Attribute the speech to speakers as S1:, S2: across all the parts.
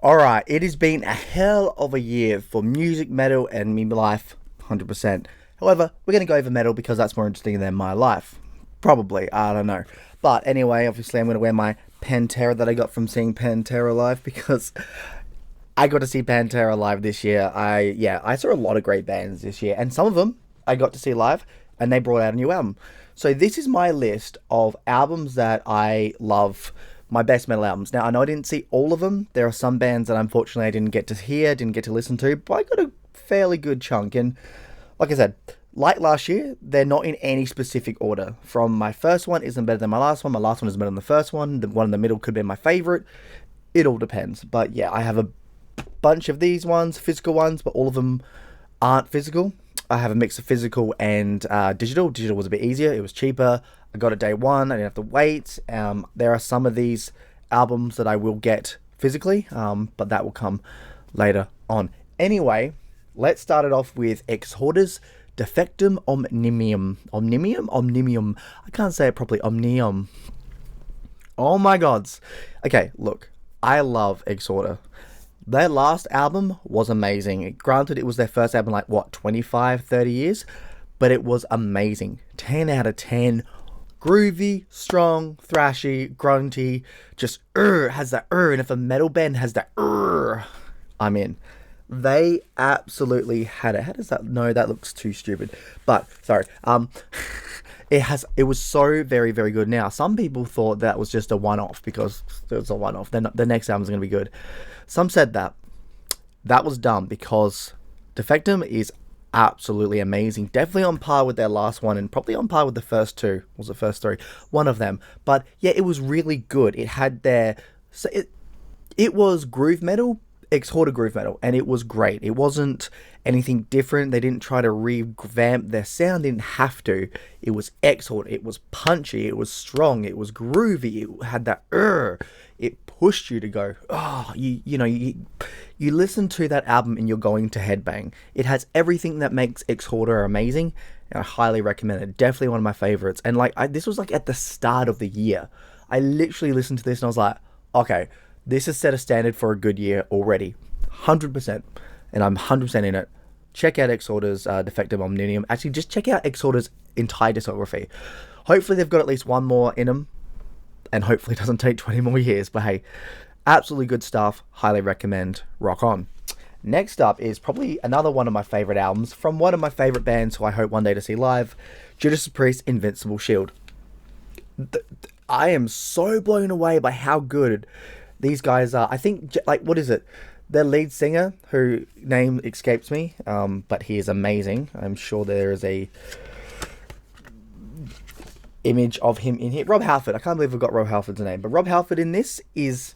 S1: Alright, it has been a hell of a year for music, metal, and me life, 100%. However, we're going to go over metal because that's more interesting than my life. Probably, I don't know. But anyway, obviously, I'm going to wear my Pantera that I got from seeing Pantera live because I got to see Pantera live this year. I saw a lot of great bands this year, and some of them I got to see live, and they brought out a new album. So this is my list of albums that I love, my best metal albums. Now I know I didn't see all of them. There are some bands that unfortunately I didn't get to hear, didn't get to listen to, but I got a fairly good chunk. And like I said, like last year, they're not in any specific order. From my first one isn't better than my last one. My last one is better than the first one. The one in the middle could be my favorite. It all depends. But yeah, I have a bunch of these ones, physical ones, but all of them aren't physical. I have a mix of physical and digital. Digital was a bit easier. It was cheaper. I got it day one. I didn't have to wait. There are some of these albums that I will get physically, but that will come later on. Anyway, let's start it off with Exhorder's Defectum Omnium. Omnium. I can't say it properly. Omnium. Oh my gods. Okay, look. I love Exhorder. Their last album was amazing. Granted, it was their first album in 25, 30 years? But it was amazing. 10 out of 10. Groovy, strong, thrashy, grunty. Just, has that, and if a metal band has that, I'm in. They absolutely had it. How does that, no, that looks too stupid. But, sorry, it was so very, very good. Now, some people thought that was just a one-off because it was a one-off. Then the next album's going to be good. Some said that. That was dumb because Defectum is absolutely amazing. Definitely on par with their last one and probably on par with the first two. Was the first three? One of them. But yeah, it was really good. It had their... So it was groove metal, Exhorder groove metal, and it was great. It wasn't anything different. They didn't try to revamp their sound. They didn't have to. It was Exhorder. It was punchy. It was strong. It was groovy. It had that It pushed you to go, you listen to that album and you're going to headbang. It has everything that makes Exhorder amazing, and I highly recommend it. Definitely one of my favorites. And this was at the start of the year. I literally listened to this and I was like, okay, this has set a standard for a good year already. 100%. And I'm 100% in it. Check out Exhorder's Defectum Omnium. Actually, just check out Exhorder's entire discography. Hopefully they've got at least one more in them. And hopefully it doesn't take 20 more years. But hey, absolutely good stuff. Highly recommend. Rock on. Next up is probably another one of my favorite albums from one of my favorite bands who I hope one day to see live. Judas Priest, Invincible Shield. I am so blown away by how good these guys are. I think, what is it? Their lead singer, who name escapes me, but he is amazing. I'm sure there is a image of him in here. Rob Halford. I can't believe I've got Rob Halford's name, but Rob Halford in this is,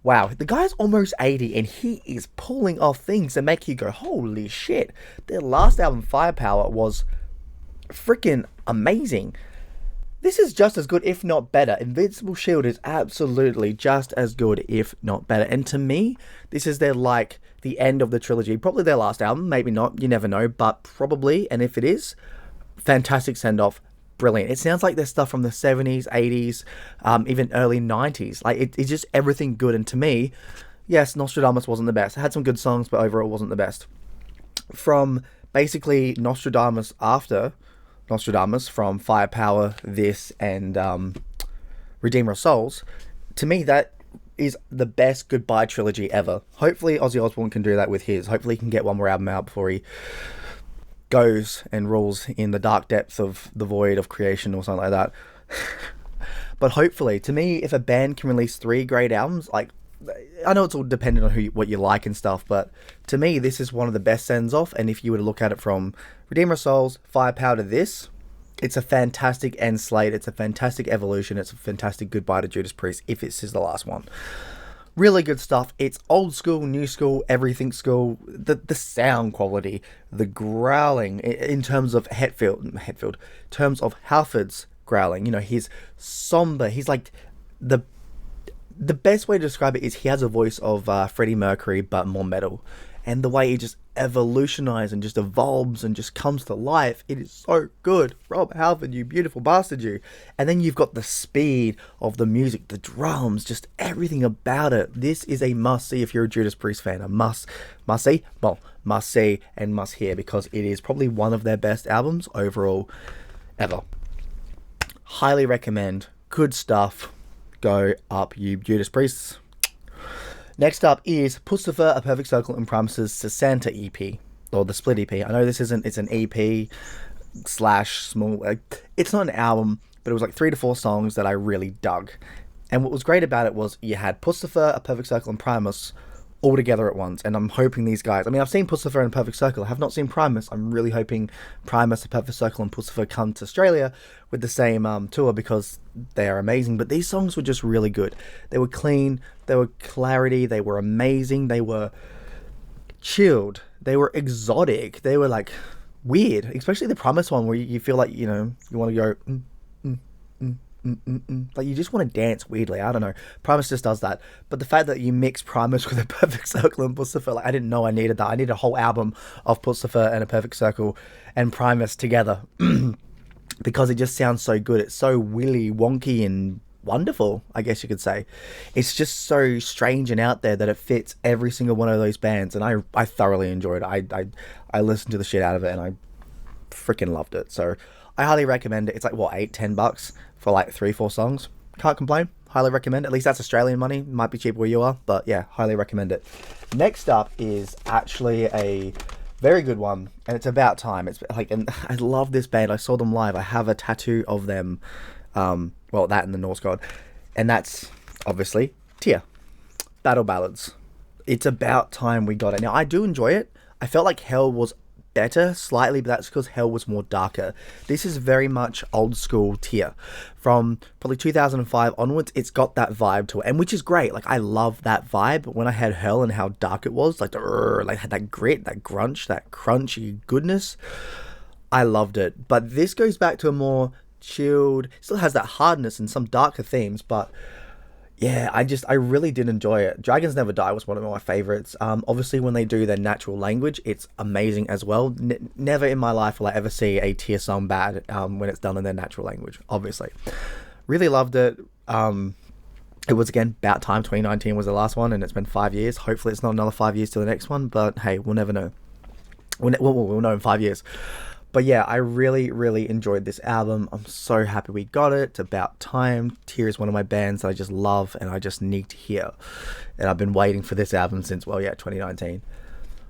S1: wow. The guy's almost 80 and he is pulling off things that make you go, holy shit. Their last album, Firepower, was freaking amazing. This is just as good, if not better. Invincible Shield is absolutely just as good, if not better. And to me, this is the end of the trilogy. Probably their last album, maybe not, you never know, but probably, and if it is, fantastic send-off, brilliant. It sounds like their stuff from the 70s, 80s, even early 90s. It's just everything good. And to me, yes, Nostradamus wasn't the best. It had some good songs, but overall wasn't the best. From basically Nostradamus after... Nostradamus, from Firepower, this, and Redeemer of Souls, to me that is the best goodbye trilogy ever. Hopefully Ozzy Osbourne can do that with his. Hopefully he can get one more album out before he goes and rules in the dark depths of the void of creation or something like that. But hopefully, to me, if a band can release 3 great albums, I know it's all dependent on what you like and stuff, but to me, this is one of the best sends off. And if you were to look at it from Redeemer of Souls, Firepower to this, it's a fantastic end slate. It's a fantastic evolution. It's a fantastic goodbye to Judas Priest if this is the last one. Really good stuff. It's old school, new school, everything school. The sound quality, the growling in terms of terms of Halford's growling. He's somber. He's like the The best way to describe it is he has a voice of Freddie Mercury, but more metal. And the way he just evolutionizes and just evolves and just comes to life, it is so good. Rob Halford, you beautiful bastard, you. And then you've got the speed of the music, the drums, just everything about it. This is a must see if you're a Judas Priest fan. A must see, well, must see and must hear, because it is probably one of their best albums overall ever. Highly recommend. Good stuff. Go up, you Judas Priests. Next up is Pussifer, A Perfect Circle, and Promises Santa EP, or the split EP. I know this isn't, it's an EP slash small, it's not an album, but it was like 3 to 4 songs that I really dug. And what was great about it was you had Pussifer, A Perfect Circle, and Primus all together at once. And I'm hoping these guys, I mean, I've seen Pussifer and Perfect Circle. I have not seen Primus. I'm really hoping Primus, A Perfect Circle, and Pussifer come to Australia with the same tour, because they are amazing. But these songs were just really good. They were clean. They were clarity. They were amazing. They were chilled. They were exotic. They were like weird, especially the Primus one, where you feel like, you know, you want to go like you just want to dance weirdly. I don't know. Primus just does that. But the fact that you mix Primus with A Perfect Circle and Pussifer, like I didn't know I needed that. I needed a whole album of Pussifer and A Perfect Circle and Primus together because it just sounds so good. It's so willy wonky and wonderful, I guess you could say. It's just so strange and out there that it fits every single one of those bands, and I thoroughly enjoyed it. I listened to the shit out of it, and I freaking loved it. So I highly recommend it. It's like, what, $8-10 for like 3-4 songs. Can't complain. Highly recommend it. At least that's Australian money. Might be cheap where you are, but yeah, highly recommend it. Next up is actually a very good one, and it's About Time. It's like, and I love this band. I saw them live. I have a tattoo of them. Well, that and the Norse God, and that's obviously Tear. Battle Ballads. It's about time we got it. Now, I do enjoy it. I felt like Hell was better slightly, but that's because Hell was more darker. This is very much old school Tear. From probably 2005 onwards, it's got that vibe to it, and which is great. Like, I love that vibe. But when I had Hell and how dark it was, like had that grit, that grunge, that crunchy goodness, I loved it. But this goes back to a more chilled, still has that hardness and some darker themes, but yeah, I really did enjoy it. Dragons Never Die was one of my favorites. Obviously when they do their natural language, it's amazing as well. Never in my life will I ever see a Tear song bad when it's done in their natural language, obviously. Really loved it. It was, again, About Time. 2019 was the last one, and it's been 5 years. Hopefully it's not another 5 years to the next one, but hey, we'll never know. We'll know in 5 years. But yeah, I really, really enjoyed this album. I'm so happy we got it. It's About Time. Tear is one of my bands that I just love and I just need to hear. And I've been waiting for this album since, well, yeah, 2019.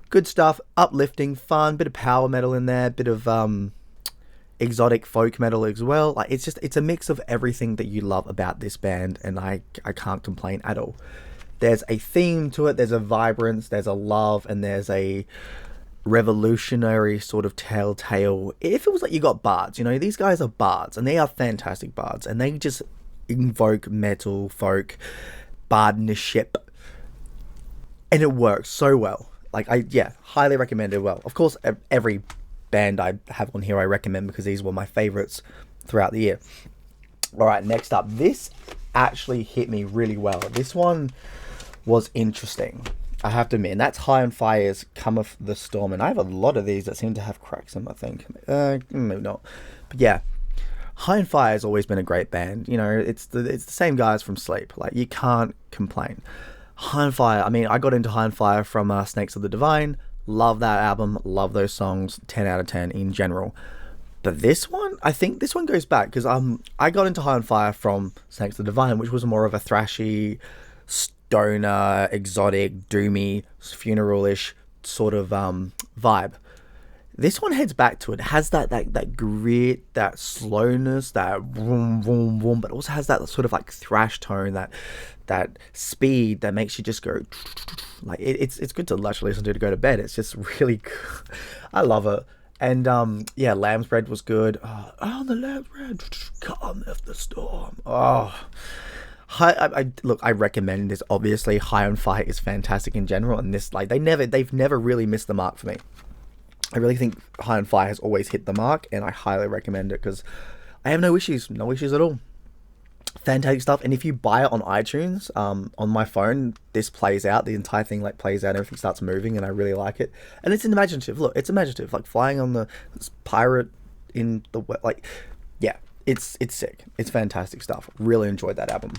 S1: Good stuff. Uplifting, fun. Bit of power metal in there. Bit of exotic folk metal as well. Like, it's a mix of everything that you love about this band, and I can't complain at all. There's a theme to it. There's a vibrance. There's a love, and there's a revolutionary sort of telltale. If it was like you got bards, you know, these guys are bards, and they are fantastic bards, and they just invoke metal, folk, bardmanship, and it works so well. Like, highly recommend it. Well, of course, every band I have on here I recommend, because these were my favorites throughout the year. All right, next up, this actually hit me really well. This one was interesting, I have to admit, and that's High on Fire's Come of the Storm. And I have a lot of these that seem to have cracks in them, I think. Maybe not. But yeah, High on Fire has always been a great band. You know, it's the same guys from Sleep. Like, you can't complain. High on Fire, I mean, I got into High on Fire from Snakes of the Divine. Love that album. Love those songs. 10 out of 10 in general. But this one, I think this one goes back, because I got into High on Fire from Snakes of the Divine, which was more of a thrashy, stoner, exotic, doomy, funeral-ish sort of vibe. This one heads back to it. It has that grit, that slowness, that vroom, vroom, vroom, but also has that sort of like thrash tone, that speed that makes you just go like it's good to actually listen to go to bed. It's just really good. I love it. And yeah, Lamb's Bread was good. Oh, the Lamb's Bread, come of the storm. Oh, look, I recommend this. Obviously, High on Fire is fantastic in general, and this, like, they've never really missed the mark for me. I really think High on Fire has always hit the mark, and I highly recommend it, because I have no issues at all. Fantastic stuff. And if you buy it on iTunes, on my phone, this plays out. The entire thing like plays out. Everything starts moving, and I really like it. And it's imaginative. Look, it's imaginative. Like flying on the pirate in the like, yeah, it's sick. It's fantastic stuff. Really enjoyed that album.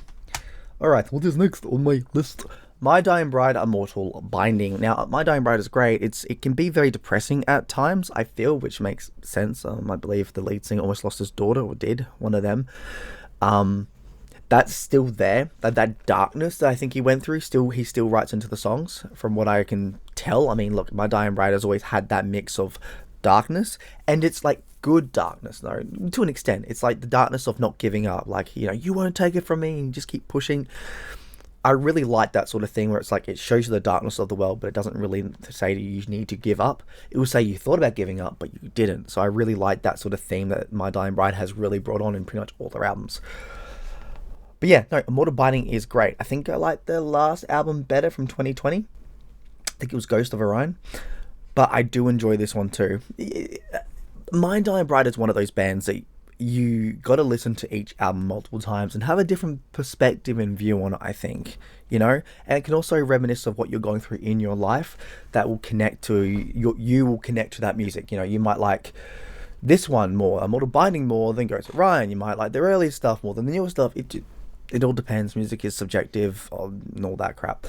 S1: All right, what is next on my list? My Dying Bride, Immortal Binding. Now, My Dying Bride is great. It can be very depressing at times, I feel, which makes sense. I believe the lead singer almost lost his daughter, or did, one of them. That's still there. That darkness that I think he went through, he still writes into the songs, from what I can tell. I mean, look, My Dying Bride has always had that mix of darkness, and it's like good darkness, though, to an extent. It's like the darkness of not giving up. Like, you won't take it from me, and you just keep pushing. I really like that sort of thing where it's like it shows you the darkness of the world, but it doesn't really say you need to give up. It will say you thought about giving up, but you didn't. So I really like that sort of theme that My Dying Bride has really brought on in pretty much all their albums. But yeah, no, Immortal Binding is great. I think I like the last album better from 2020. I think it was Ghost of Orion. But I do enjoy this one too. My Dying Bride is one of those bands that you got to listen to each album multiple times and have a different perspective and view on it, I think, and it can also reminisce of what you're going through in your life that will connect to you will connect to that music. You might like this one more, Immortal Binding more than Ghost of Orion. You might like the earlier stuff more than the newer stuff. It all depends. Music is subjective and all that crap.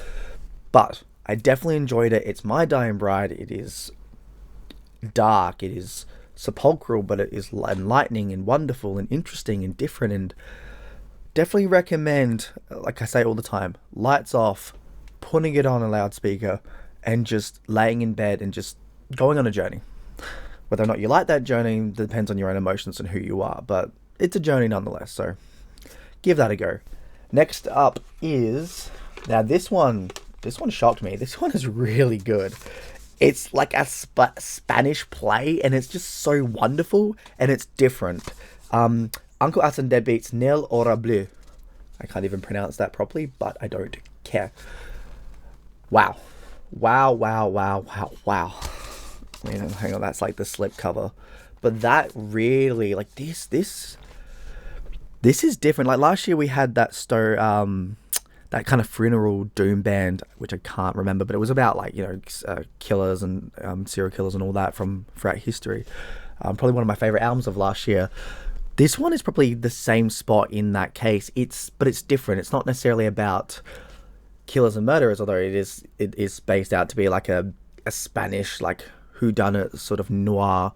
S1: But I definitely enjoyed it. It's My Dying Bride. It is dark. It is sepulchral, but it is enlightening and wonderful and interesting and different, and definitely recommend, like I say all the time, lights off, putting it on a loudspeaker, and just laying in bed and just going on a journey. Whether or not you like that journey depends on your own emotions and who you are, but it's a journey nonetheless, so give that a go. Next up is, now this one shocked me. This one is really good. It's like a Spanish play, and it's just so wonderful, and it's different. Uncle Acid and Deadbeats, Nil Hora Bleu. I can't even pronounce that properly, but I don't care. Wow. Wow. Hang on, that's like the slip cover. But that really, like, this is different. Like last year we had that that kind of funeral doom band, which I can't remember, but it was about like, killers and serial killers and all that from throughout history. Probably one of my favorite albums of last year. This one is probably the same spot in that case. But it's different. It's not necessarily about killers and murderers, although it is spaced out to be like a Spanish like whodunit sort of noir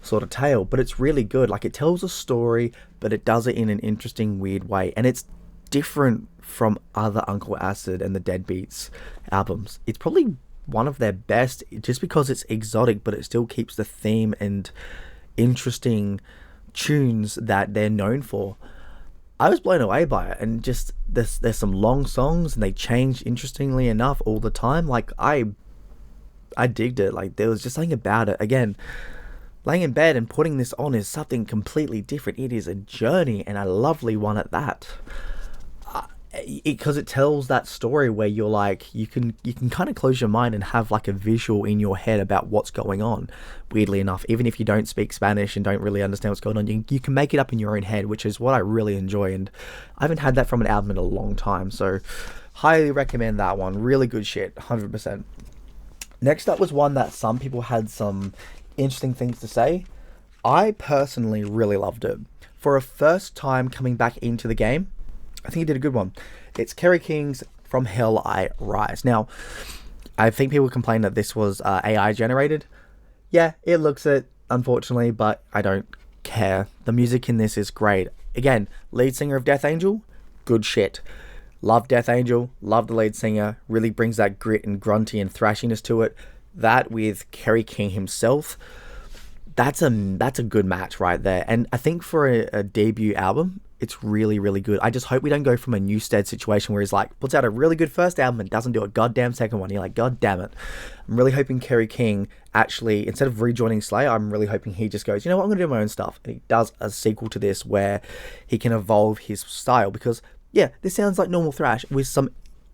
S1: sort of tale. But it's really good. Like, it tells a story, but it does it in an interesting, weird way, and it's different from other Uncle Acid and the Deadbeats albums. It's probably one of their best just because it's exotic, but it still keeps the theme and interesting tunes that they're known for. I was blown away by it, and just there's some long songs and they change interestingly enough all the time. Like, I digged it. Like, there was just something about it. Again, laying in bed and putting this on is something completely different. It is a journey, and a lovely one at that. Because it tells that story where you're like, you can kind of close your mind and have like a visual in your head about what's going on. Weirdly enough, even if you don't speak Spanish and don't really understand what's going on, you can make it up in your own head, which is what I really enjoy. And I haven't had that from an album in a long time, so highly recommend that one. Really good shit, 100%. Next up was one that some people had some interesting things to say. I personally really loved it. For a first time coming back into the game, I think he did a good one. It's Kerry King's From Hell I Rise. Now, I think people complain that this was AI generated. Yeah, it looks it, unfortunately, but I don't care. The music in this is great. Again, lead singer of Death Angel, good shit. Love Death Angel, love the lead singer, really brings that grit and grunty and thrashiness to it. That with Kerry King himself, that's a good match right there. And I think for a debut album, it's really, really good. I just hope we don't go from a Newstead situation where he's like, puts out a really good first album and doesn't do a goddamn second one. You're like, god damn it. I'm really hoping Kerry King actually, instead of rejoining Slayer, I'm really hoping he just goes, you know what, I'm going to do my own stuff. And he does a sequel to this where he can evolve his style. Because, yeah, this sounds like normal thrash with some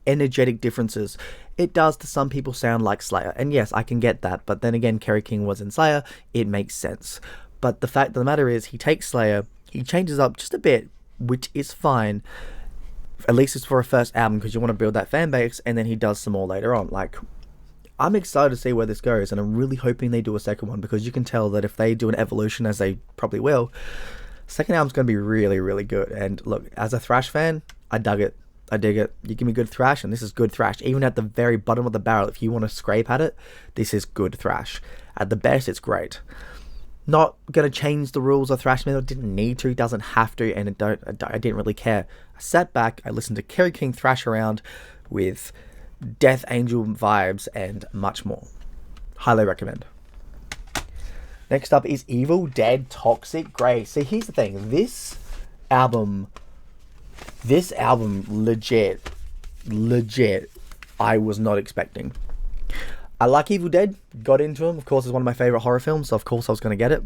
S1: energetic differences. It does to some people sound like Slayer. And yes, I can get that. But then again, Kerry King was in Slayer. It makes sense. But the fact of the matter is, he takes Slayer, he changes up just a bit, which is fine. At least it's for a first album because you want to build that fan base, and then he does some more later on. Like, I'm excited to see where this goes, and I'm really hoping they do a second one, because you can tell that if they do an evolution, as they probably will, second album's going to be really, really good. And look, as a thrash fan, I dug it. I dig it. You give me good thrash, and this is good thrash. Even at the very bottom of the barrel, if you want to scrape at it, this is good thrash. At the best, it's great. Not going to change the rules of thrash metal. Didn't need to. Doesn't have to. And I didn't really care. I sat back. I listened to Kerry King thrash around with Death Angel vibes and much more. Highly recommend. Next up is Evil Dead Toxic Grey. See, here's the thing. This album legit, I was not expecting. I like Evil Dead, got into them. Of course, it's one of my favorite horror films, so of course I was going to get it.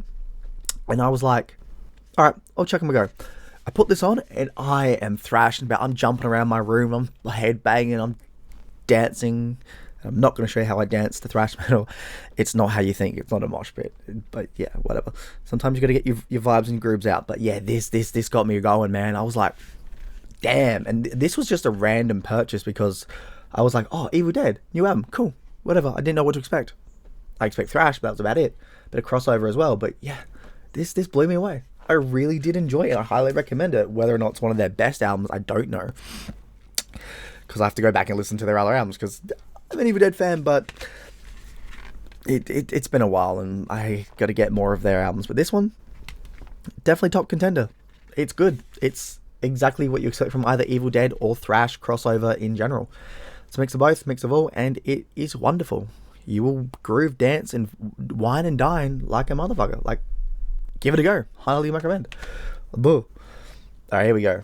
S1: And I was like, all right, I'll check them a go. I put this on, and I am thrashing about. I'm jumping around my room, I'm headbanging, I'm dancing. I'm not going to show you how I dance to thrash metal. It's not how you think. It's not a mosh pit. But yeah, whatever. Sometimes you got to get your vibes and grooves out. But yeah, this got me going, man. I was like, damn. And this was just a random purchase because I was like, oh, Evil Dead, new album, cool, whatever. I didn't know what to expect. I expect thrash, but that was about it. Bit of crossover as well. But yeah, this blew me away. I really did enjoy it. I highly recommend it. Whether or not it's one of their best albums, I don't know, because I have to go back and listen to their other albums, because I'm an Evil Dead fan, but it's been a while, and I got to get more of their albums. But this one, definitely top contender. It's good. It's exactly what you expect from either Evil Dead or thrash crossover in general. It's a mix of both, mix of all, and it is wonderful. You will groove, dance, and wine and dine like a motherfucker. Like, give it a go. Highly recommend. Boo. Alright, here we go.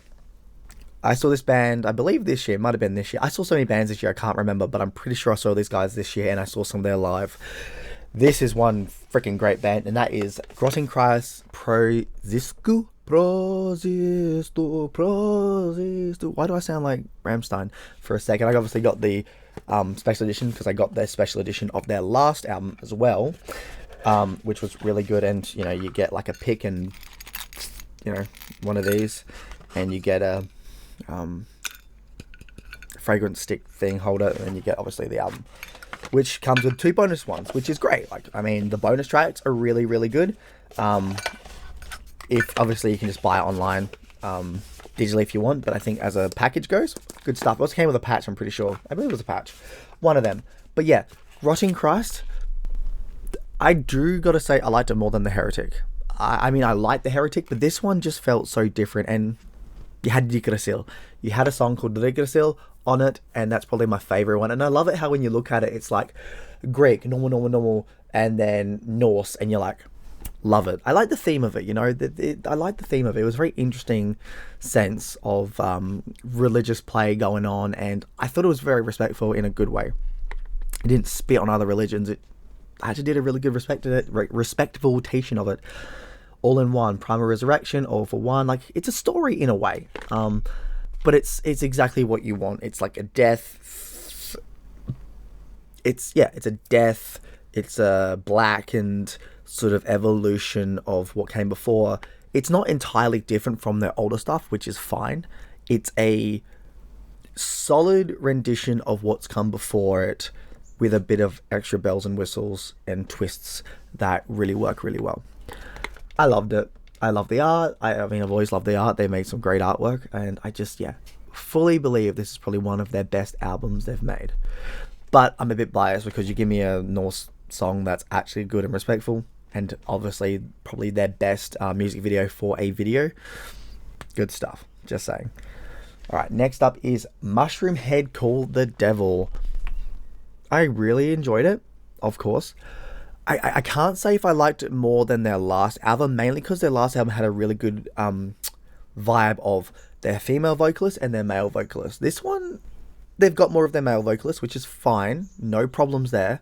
S1: I saw this band, I believe this year, might have been this year. I saw so many bands this year, I can't remember, but I'm pretty sure I saw these guys this year, and I saw some of their live. This is one freaking great band, and that is Grottenkreis Prozisku. Why do I sound like Rammstein for a second? I obviously got the special edition, because I got their special edition of their last album as well, which was really good. And you know, you get like a pick and, you know, one of these, and you get a fragrance stick thing holder, and then you get obviously the album, which comes with 2 bonus ones, which is great. Like, I mean, the bonus tracks are really, really good. If obviously you can just buy it online digitally if you want, but I think as a package goes, good stuff. It also came with a patch, I'm pretty sure. I believe it was a patch, one of them. But yeah, Grottenkreis, I do gotta say I liked it more than the Heretic. I mean, I liked the Heretic, but this one just felt so different. And you had Yggdrasil. You had a song called Yggdrasil on it, and that's probably my favorite one. And I love it how when you look at it, it's like Greek, normal, and then Norse, and you're like, love it. I like the theme of it, you know. I like the theme of it. It was a very interesting sense of religious play going on, and I thought it was very respectful in a good way. It didn't spit on other religions. It actually did a really good respectabilization of it. All in one, Primal Resurrection, all for one. Like, it's a story in a way, but it's exactly what you want. It's like a death. It's a death. It's a blackened sort of evolution of what came before. It's not entirely different from their older stuff, which is fine. It's a solid rendition of what's come before it, with a bit of extra bells and whistles and twists that really work really well. I loved it. I love the art. I mean, I've always loved the art. They made some great artwork, and I just, fully believe this is probably one of their best albums they've made. But I'm a bit biased because you give me a Norse song that's actually good and respectful, and obviously probably their best music video for a video. Good stuff. Just saying. Alright, next up is Mushroom Head Called the Devil. I really enjoyed it, of course. I can't say if I liked it more than their last album, mainly because their last album had a really good vibe of their female vocalist and their male vocalist. This one, they've got more of their male vocalist, which is fine. No problems there.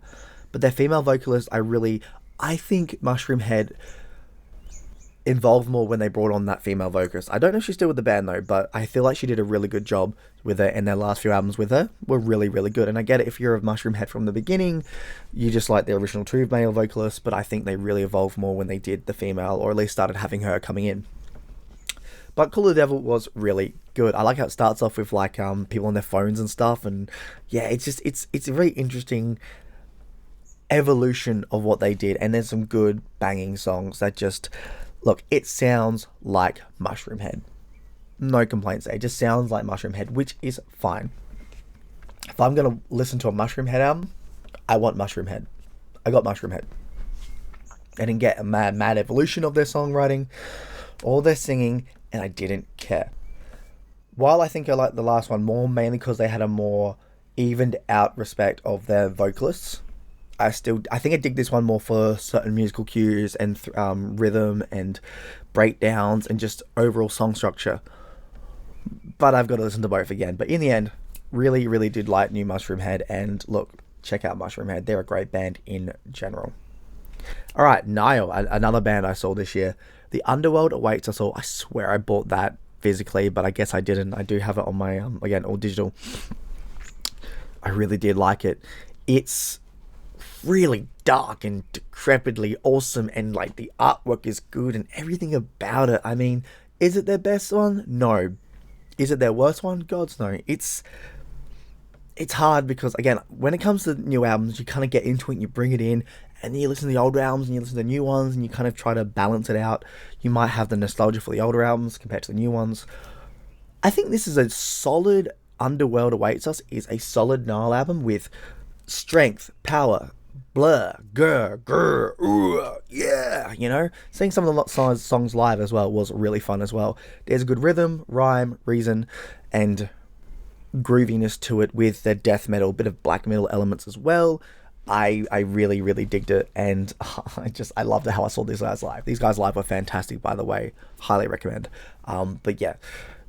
S1: But their female vocalist, I think Mushroom Head involved more when they brought on that female vocalist. I don't know if she's still with the band though, but I feel like she did a really good job with her, and their last few albums with her were really, really good. And I get it, if you're a Mushroom Head from the beginning, you just like the original 2 male vocalists, but I think they really evolved more when they did the female, or at least started having her coming in. But Call of the Devil was really good. I like how it starts off with like people on their phones and stuff, and yeah, it's a very interesting evolution of what they did, and there's some good banging songs that just look. It sounds like Mushroom Head. No complaints there. It just sounds like Mushroom Head, which is fine. If I'm gonna listen to a Mushroom Head album, I want Mushroom Head. I got Mushroom Head. I didn't get a mad evolution of their songwriting or their singing, and I didn't care. While I think I like the last one more, mainly because they had a more evened out respect of their vocalists, I think I dig this one more for certain musical cues and rhythm and breakdowns and just overall song structure. But I've got to listen to both again. But in the end, really, really did like new Mushroom Head. And look, check out Mushroom Head. They're a great band in general. All right, Nile, another band I saw this year. The Underworld Awaits Us All. I swear I bought that physically, but I guess I didn't. I do have it on my, again, all digital. I really did like it. It's really dark and decrepitly awesome, and like the artwork is good and everything about it. I mean, is it their best one? No. Is it their worst one? God's no. It's hard because, again, when it comes to new albums, you kind of get into it and you bring it in, and then you listen to the old albums and you listen to the new ones and you kind of try to balance it out. You might have the nostalgia for the older albums compared to the new ones. I think this is a solid Underworld Awaits Us is a solid Nile album with strength, power, blur, grr, ooh, yeah, you know? Seeing some of the songs live as well was really fun as well. There's a good rhythm, rhyme, reason, and grooviness to it with the death metal, bit of black metal elements as well. I really, really digged it, and I loved how I saw these guys live. These guys live were fantastic, by the way. Highly recommend. But yeah,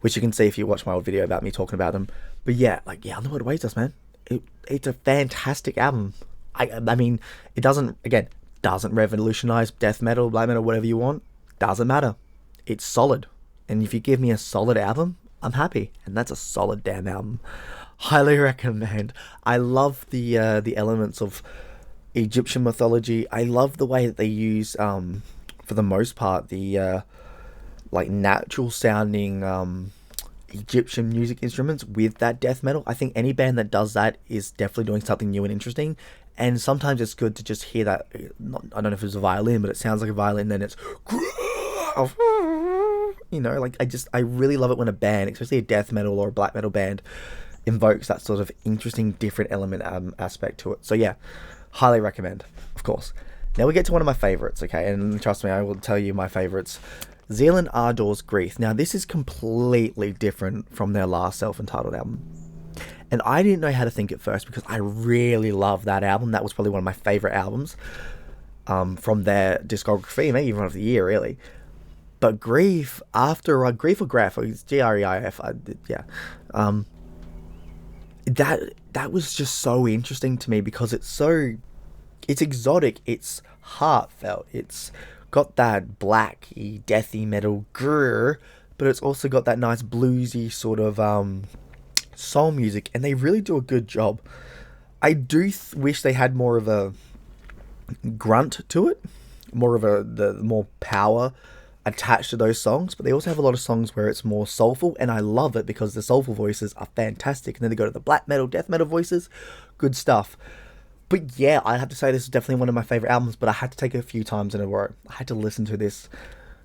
S1: which you can see if you watch my old video about me talking about them. But yeah, Underworld Awaits Us, man. It's a fantastic album. I mean, it doesn't revolutionize death metal, black metal, whatever you want. Doesn't matter. It's solid. And if you give me a solid album, I'm happy. And that's a solid damn album. Highly recommend. I love the elements of Egyptian mythology. I love the way that they use, for the most part, the like natural sounding Egyptian music instruments with that death metal. I think any band that does that is definitely doing something new and interesting. And sometimes it's good to just hear that. I don't know if it's a violin, but it sounds like a violin. Then it's, you know, like I really love it when a band, especially a death metal or a black metal band, invokes that sort of interesting, different element aspect to it. So yeah, highly recommend, of course. Now we get to one of my favorites, okay? And trust me, I will tell you my favorites. Zealand Ardor's Grief. Now this is completely different from their last self-entitled album. And I didn't know how to think at first because I really love that album. That was probably one of my favorite albums from their discography, maybe even of the year, really. But Grief, after Grief or Graph, it's Greif, yeah. That was just so interesting to me because it's exotic, it's heartfelt, it's got that blacky, deathy metal grrr, but it's also got that nice bluesy sort of soul music, and they really do a good job. I do wish they had more of a grunt to it, more of the more power attached to those songs, but they also have a lot of songs where it's more soulful, and I love it because the soulful voices are fantastic, and then they go to the black metal, death metal voices, good stuff. But yeah, I have to say this is definitely one of my favorite albums, but I had to take it a few times in a row. I had to listen to this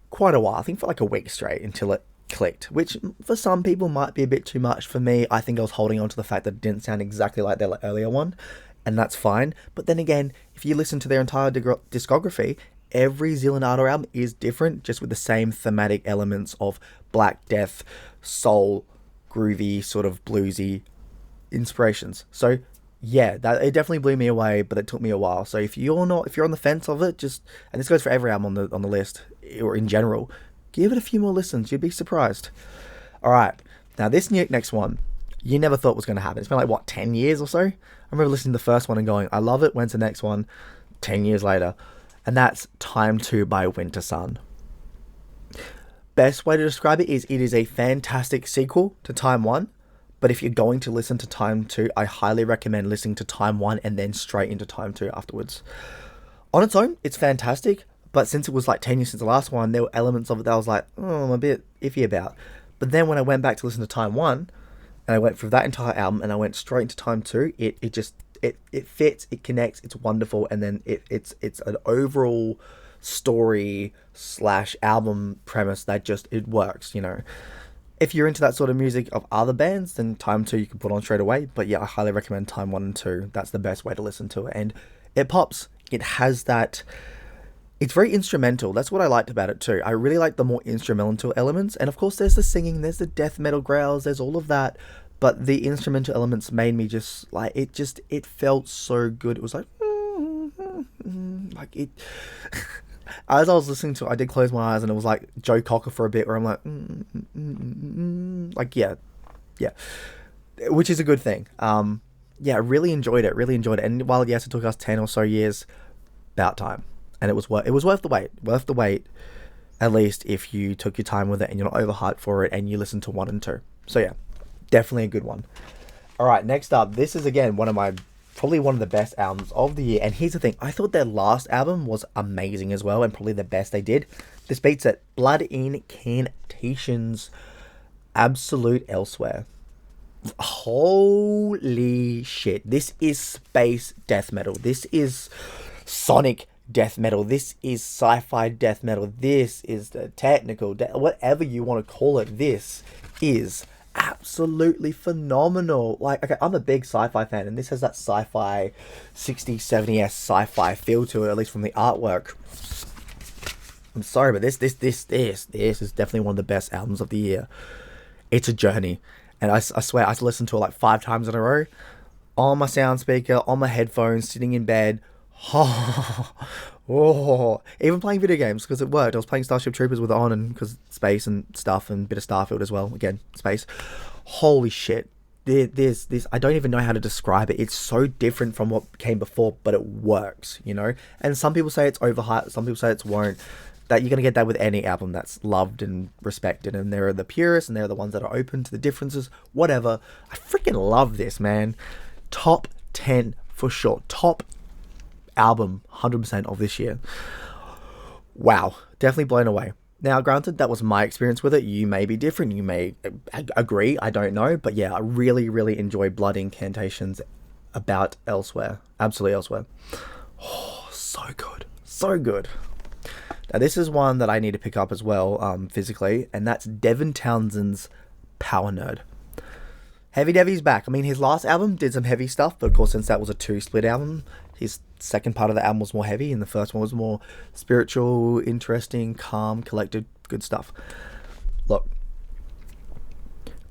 S1: quite a while, I think for like a week straight until it clicked, which for some people might be a bit too much. For me, I think I was holding on to the fact that it didn't sound exactly like their earlier one, and that's fine. But then again, if you listen to their entire discography, every Zealand Ardor album is different, just with the same thematic elements of black death, soul, groovy, sort of bluesy inspirations. So yeah, it definitely blew me away, but it took me a while. So if you're on the fence of it, and this goes for every album on the list or in general, give it a few more listens. You'd be surprised. All right, now this next one, you never thought was going to happen. It's been like, what, 10 years or so? I remember listening to the first one and going, I love it. When's the next one? 10 years later. And that's Time 2 by Winter Sun. Best way to describe it is a fantastic sequel to Time 1. But if you're going to listen to Time 2, I highly recommend listening to Time 1 and then straight into Time 2 afterwards. On its own, it's fantastic. But since it was like 10 years since the last one, there were elements of it that I was like, oh, I'm a bit iffy about. But then when I went back to listen to Time 1, and I went through that entire album, and I went straight into Time 2, it fits, it connects, it's wonderful, and then it's an overall story slash album premise that just, it works, you know. If you're into that sort of music of other bands, then Time 2 you can put on straight away. But yeah, I highly recommend Time 1 and 2. That's the best way to listen to it. And it pops. It has that... It's very instrumental. That's what I liked about it too. I really like the more instrumental elements. And of course there's the singing, there's the death metal growls, there's all of that. But the instrumental elements made me just like... It felt so good. It was like... like it... As I was listening to it, I did close my eyes and it was like Joe Cocker for a bit where I'm like, like, yeah, which is a good thing. Yeah, I really enjoyed it. And while, yes, it took us 10 or so years, about time. And it was worth the wait, at least if you took your time with it and you're not overhyped for it and you listen to 1 and 2. So yeah, definitely a good one. All right, next up, this is again probably one of the best albums of the year. And here's the thing, I thought their last album was amazing as well, and probably the best they did. This beats it. Blood Incantations, Absolute Elsewhere. Holy shit. This is space death metal. This is sonic death metal. This is sci-fi death metal. This is the technical, whatever you want to call it. This is absolutely phenomenal. Like, okay, I'm a big sci-fi fan, and this has that sci-fi 60s, 70s sci-fi feel to it, at least from the artwork. I'm sorry, but this is definitely one of the best albums of the year. It's a journey, and I swear I listened to it like 5 times in a row on my sound speaker, on my headphones, sitting in bed. Oh, even playing video games, because it worked. I was playing Starship Troopers with it on, and because space and stuff, and a bit of Starfield as well. Again, space. Holy shit. There's this, I don't even know how to describe it. It's so different from what came before, but it works, you know? And some people say it's overhyped, some people say it's won't. That you're going to get that with any album that's loved and respected. And there are the purists, and there are the ones that are open to the differences, whatever. I freaking love this, man. Top 10 for sure. Top album 100% of this year. Wow, definitely blown away. Now granted, that was my experience with it. You may be different, you may agree, I don't know, but yeah, I really enjoy Blood Incantations, About Elsewhere, Absolutely Elsewhere. Oh, so good. Now this is one that I need to pick up as well, physically, and that's Devin Townsend's Power Nerd. Heavy Devy's back. I mean, his last album did some heavy stuff, but of course, since that was a 2-split album, his second part of the album was more heavy, and the first one was more spiritual, interesting, calm, collected, good stuff. Look,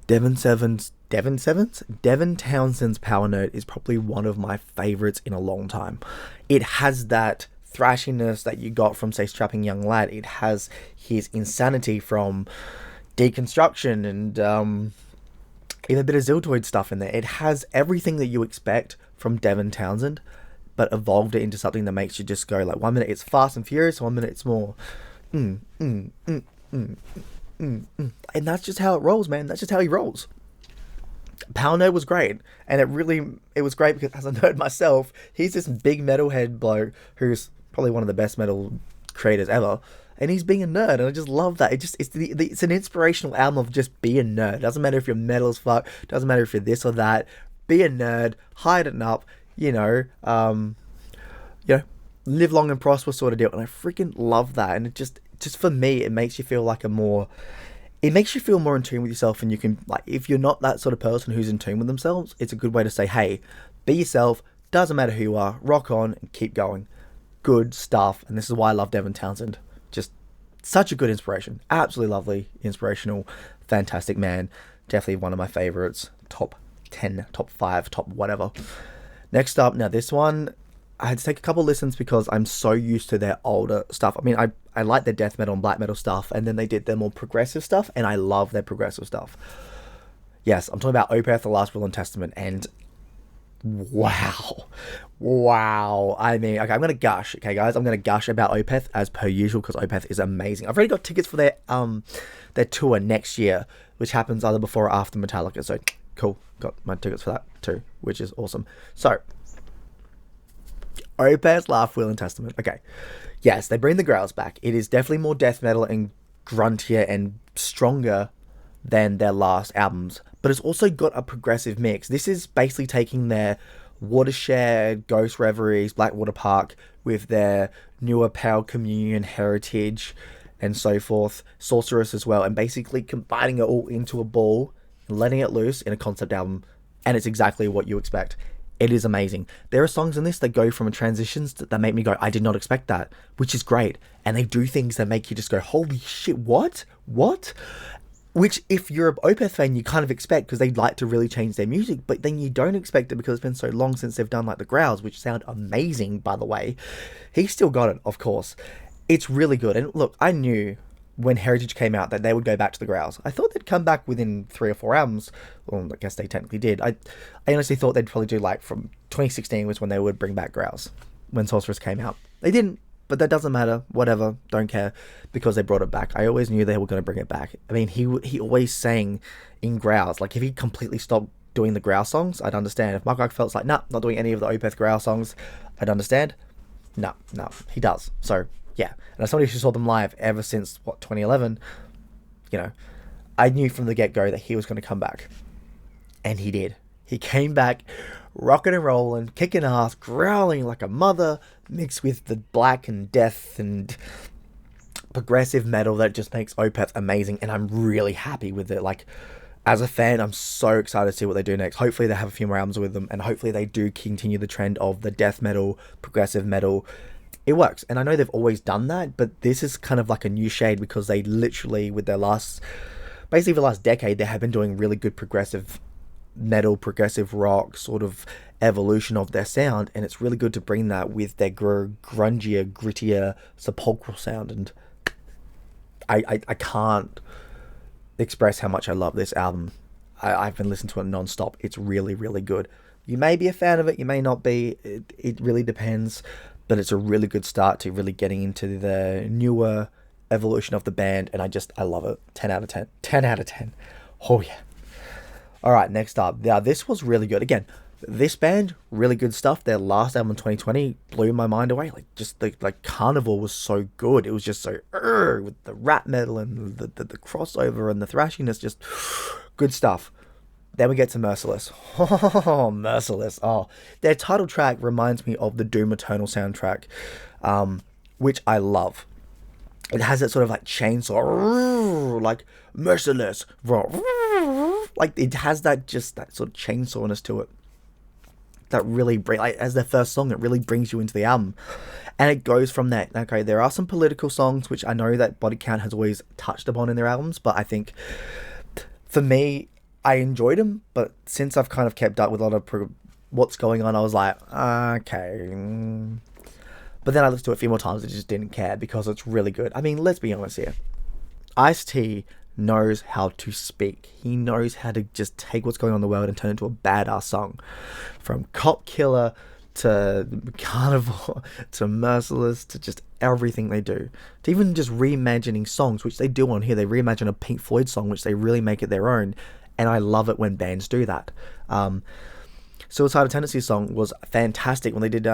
S1: Devin Townsend's Power Nerd is probably one of my favorites in a long time. It has that thrashiness that you got from, say, Strapping Young Lad. It has his insanity from Deconstruction and even a bit of Ziltoid stuff in there. It has everything that you expect from Devin Townsend, but evolved it into something that makes you just go like, 1 minute it's fast and furious, 1 minute it's more and that's just how it rolls, man. That's just how he rolls. Power Nerd was great, and it was great because as a nerd myself, he's this big metalhead bloke who's probably one of the best metal creators ever, and he's being a nerd, and I just love that. It's an inspirational album of just be a nerd. Doesn't matter if you're metal as fuck, doesn't matter if you're this or that, be a nerd, hide it up, live long and prosper sort of deal. And I freaking love that. And it just for me, it makes you feel like it makes you feel more in tune with yourself. And you can, like, if you're not that sort of person who's in tune with themselves, it's a good way to say, hey, be yourself, doesn't matter who you are, rock on and keep going. Good stuff. And this is why I love Devin Townsend. Just such a good inspiration. Absolutely lovely, inspirational, fantastic man. Definitely one of my favorites. Top 10, top 5, top whatever. Next up, now this one, I had to take a couple listens because I'm so used to their older stuff. I mean, I like their death metal and black metal stuff, and then they did their more progressive stuff, and I love their progressive stuff. Yes, I'm talking about Opeth, The Last Will and Testament, and wow. I mean, okay, I'm going to gush, okay, guys? I'm going to gush about Opeth as per usual because Opeth is amazing. I've already got tickets for their tour next year, which happens either before or after Metallica, so cool. Got my tickets for that too, which is awesome. So, Opeth, Laugh, Will and Testament. Okay. Yes, they bring the growls back. It is definitely more death metal and gruntier and stronger than their last albums. But it's also got a progressive mix. This is basically taking their Watershed, Ghost Reveries, Blackwater Park with their newer Pale Communion, Heritage, and so forth, Sorceress as well, and basically combining it all into a ball and letting it loose in a concept album. And it's exactly what you expect. It is amazing. There are songs in this that go from transitions that make me go, I did not expect that, which is great. And they do things that make you just go, holy shit, what? What? Which, if you're an Opeth fan, you kind of expect because they like to really change their music, but then you don't expect it because it's been so long since they've done like the growls, which sound amazing, by the way. He's still got it, of course. It's really good. And look, I knew when Heritage came out that they would go back to the growls. I thought they'd come back within 3 or 4 albums. Well, I guess they technically did. I honestly thought they'd probably do like from 2016 was when they would bring back growls when Sorceress came out. They didn't. But that doesn't matter. Whatever. Don't care. Because they brought it back. I always knew they were going to bring it back. I mean, he always sang in growls. Like, if he completely stopped doing the growl songs, I'd understand. If Mark Eichfeldt's like, nah, not doing any of the Opeth growl songs, I'd understand. No, he does. So, yeah. And as somebody who saw them live ever since, 2011, I knew from the get-go that he was going to come back. And he did. He came back rocking and rolling, kicking ass, growling like a mother, mixed with the black and death and progressive metal that just makes Opeth amazing, and I'm really happy with it. Like, as a fan, I'm so excited to see what they do next. Hopefully they have a few more albums with them, and hopefully they do continue the trend of the death metal, progressive metal. It works, and I know they've always done that, but this is kind of like a new shade because they literally, with their basically the last decade, they have been doing really good progressive metal, progressive rock sort of evolution of their sound, and it's really good to bring that with their grungier, grittier, sepulchral sound. And I can't express how much I love this album. I've been listening to it non-stop. It's really, really good. You may be a fan of it, you may not be. It really depends, but it's a really good start to really getting into the newer evolution of the band, and I love it. 10 out of 10. 10 out of 10. Oh yeah. Alright, next up. Now, this was really good. Again, this band, really good stuff. Their last album in 2020 blew my mind away. Like, just the Carnival was so good. It was just so with the rap metal and the crossover and the thrashiness, just good stuff. Then we get to Merciless. Oh, Merciless. Oh, their title track reminds me of the Doom Eternal soundtrack, which I love. It has that sort of like chainsaw, like merciless, like it has that sort of chainsawiness to it. That really as their first song, it really brings you into the album, and it goes from that. Okay, there are some political songs which I know that Body Count has always touched upon in their albums, but I think for me, I enjoyed them. But since I've kind of kept up with a lot of what's going on, I was like, okay. But then I listened to it a few more times and just didn't care because it's really good. I mean, let's be honest here. Ice-T knows how to speak. He knows how to just take what's going on in the world and turn it into a badass song. From Cop Killer to Carnival to Merciless to just everything they do. To even just reimagining songs, which they do on here. They reimagine a Pink Floyd song, which they really make it their own. And I love it when bands do that. Suicidal Tendencies song was fantastic when they did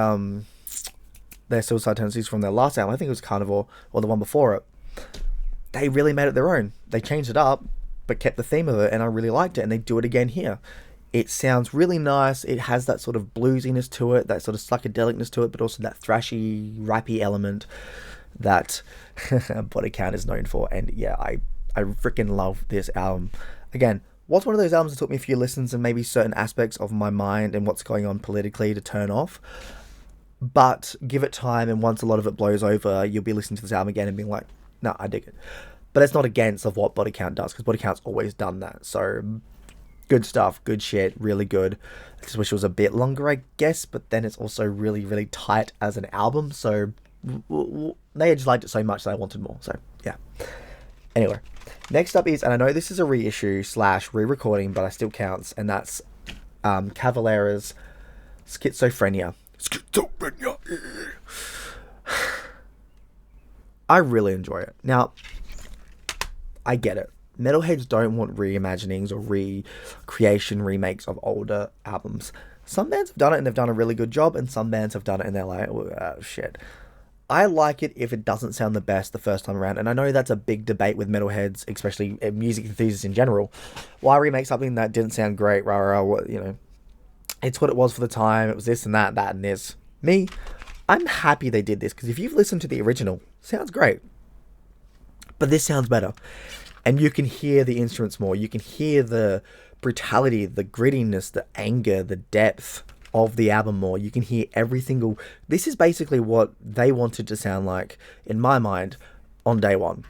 S1: their Suicidal Tendencies from their last album. I think it was Carnival or the one before it. They really made it their own. They changed it up, but kept the theme of it, and I really liked it, and they do it again here. It sounds really nice. It has that sort of bluesiness to it, that sort of psychedelicness to it, but also that thrashy, rappy element that Body Count is known for. And yeah, I freaking love this album. Again, what's one of those albums that took me a few listens and maybe certain aspects of my mind and what's going on politically to turn off. But give it time, and once a lot of it blows over, you'll be listening to this album again and being like, no, I dig it. But it's not against of what Body Count does, because Body Count's always done that. So, good stuff, good shit, really good. I just wish it was a bit longer, I guess, but then it's also really, really tight as an album. So, they just liked it so much that I wanted more. So, yeah. Anyway, next up is, and I know this is a reissue / re-recording, but I still counts, and that's Cavalera's Schizophrenia. I really enjoy it. Now, I get it. Metalheads don't want reimaginings or recreation remakes of older albums. Some bands have done it and they've done a really good job, and some bands have done it and they're like, oh, shit. I like it if it doesn't sound the best the first time around, and I know that's a big debate with metalheads, especially music enthusiasts in general. Why remake something that didn't sound great? Rah, rah, rah, it's what it was for the time. It was this and that, that and this. Me, I'm happy they did this, because if you've listened to the original, sounds great. But this sounds better. And you can hear the instruments more. You can hear the brutality, the grittiness, the anger, the depth of the album more. You can hear every single... This is basically what they wanted to sound like, in my mind, on day one.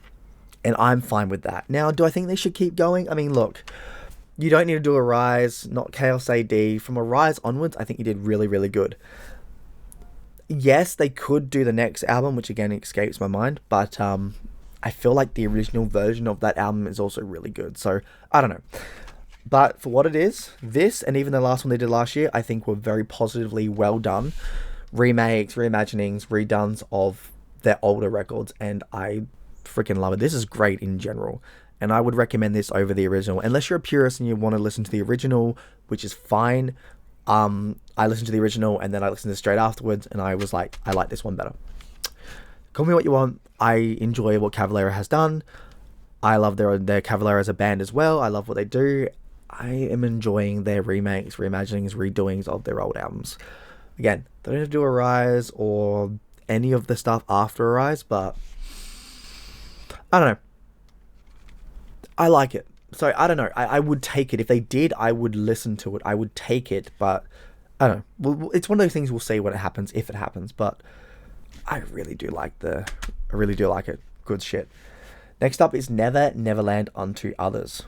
S1: And I'm fine with that. Now, do I think they should keep going? I mean, look, you don't need to do a Rise, not Chaos AD. From a Rise onwards, I think you did really, really good. Yes, they could do the next album, which again escapes my mind, but I feel like the original version of that album is also really good. So, I don't know. But for what it is, this and even the last one they did last year, I think were very positively well done. Remakes, reimaginings, redones of their older records, and I freaking love it. This is great in general, and I would recommend this over the original. Unless you're a purist and you want to listen to the original, which is fine. I listened to the original and then I listened to this straight afterwards, and I was like, I like this one better. Call me what you want. I enjoy what Cavalera has done. I love their Cavalera as a band as well. I love what they do. I am enjoying their remakes, reimaginings, redoings of their old albums. Again, they don't have to do a Rise or any of the stuff after a Rise, but I don't know. I like it. So, I don't know. I would take it. If they did, I would listen to it. I would take it, but I don't know. Well, it's one of those things we'll see when it happens, if it happens, but I really do like it. Good shit. Next up is Never Neverland Unto Others.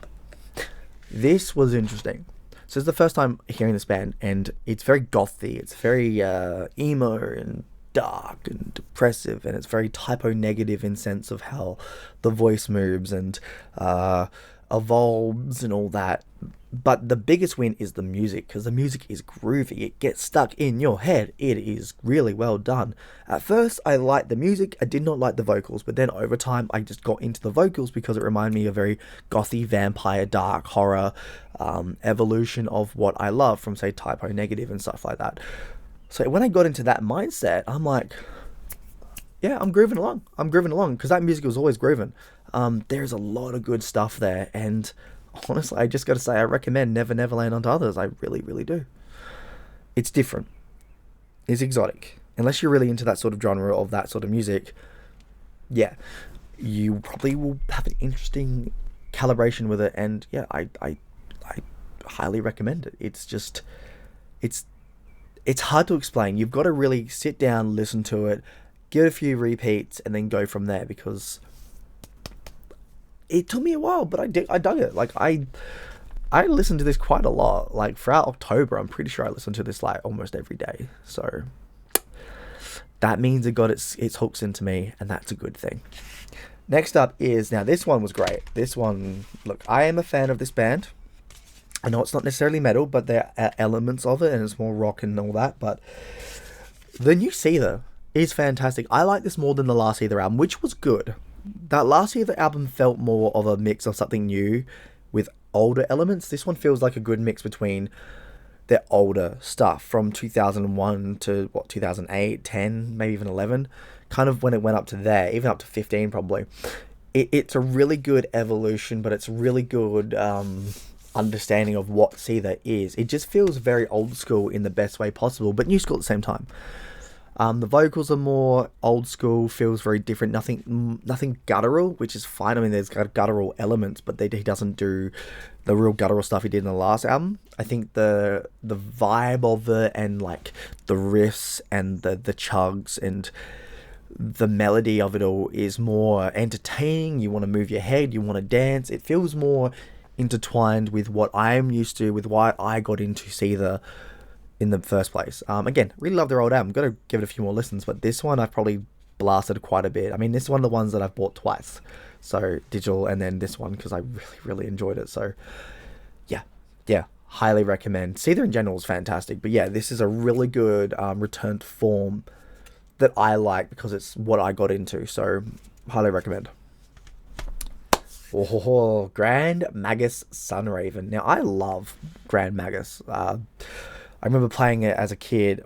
S1: This was interesting. So it's the first time hearing this band, and it's very gothy. It's very emo and dark and depressive, and it's very typo negative in sense of how the voice moves and evolves and all that. But the biggest win is the music, because the music is groovy. It gets stuck in your head. It is really well done. At first, I liked the music. I did not like the vocals, but then over time, I just got into the vocals because it reminded me of very gothy, vampire, dark, horror evolution of what I love from, say, typo negative and stuff like that. So when I got into that mindset, I'm like, yeah, I'm grooving along. Because that music was always grooving. There's a lot of good stuff there, and honestly, I just got to say, I recommend Never Neverland Unto Others. I really, really do. It's different. It's exotic. Unless you're really into that sort of genre of that sort of music, yeah, you probably will have an interesting calibration with it. And yeah, I highly recommend it. It's just, it's hard to explain. You've got to really sit down, listen to it, give it a few repeats, and then go from there, because it took me a while, but I dug it. Like, I listened to this quite a lot. Like, throughout October, I'm pretty sure I listened to this, like, almost every day. So, that means it got its hooks into me, and that's a good thing. Next up is, now this one was great. This one, look, I am a fan of this band. I know it's not necessarily metal, but there are elements of it, and it's more rock and all that, but the new Seether is fantastic. I like this more than the last Seether album, which was good. That last Seether album felt more of a mix of something new with older elements. This one feels like a good mix between their older stuff from 2001 to, 2008, 10, maybe even 11, kind of when it went up to there, even up to 15 probably. It's a really good evolution, but it's really good understanding of what Seether is. It just feels very old school in the best way possible, but new school at the same time. The vocals are more old school, feels very different. Nothing guttural, which is fine. I mean, there's guttural elements, but he doesn't do the real guttural stuff he did in the last album. I think the vibe of it, and like the riffs and the chugs and the melody of it all is more entertaining. You want to move your head, you want to dance. It feels more intertwined with what I'm used to, with why I got into Seether in the first place. Again, really love their old album. Got to give it a few more listens, but this one I've probably blasted quite a bit. I mean, this is one of the ones that I've bought twice. So digital, and then this one because I really, really enjoyed it. So yeah, highly recommend. Seether in general is fantastic, but yeah, this is a really good return to form that I like because it's what I got into. So highly recommend. Grand Magus Sunraven. Now, I love Grand Magus. I remember playing it as a kid.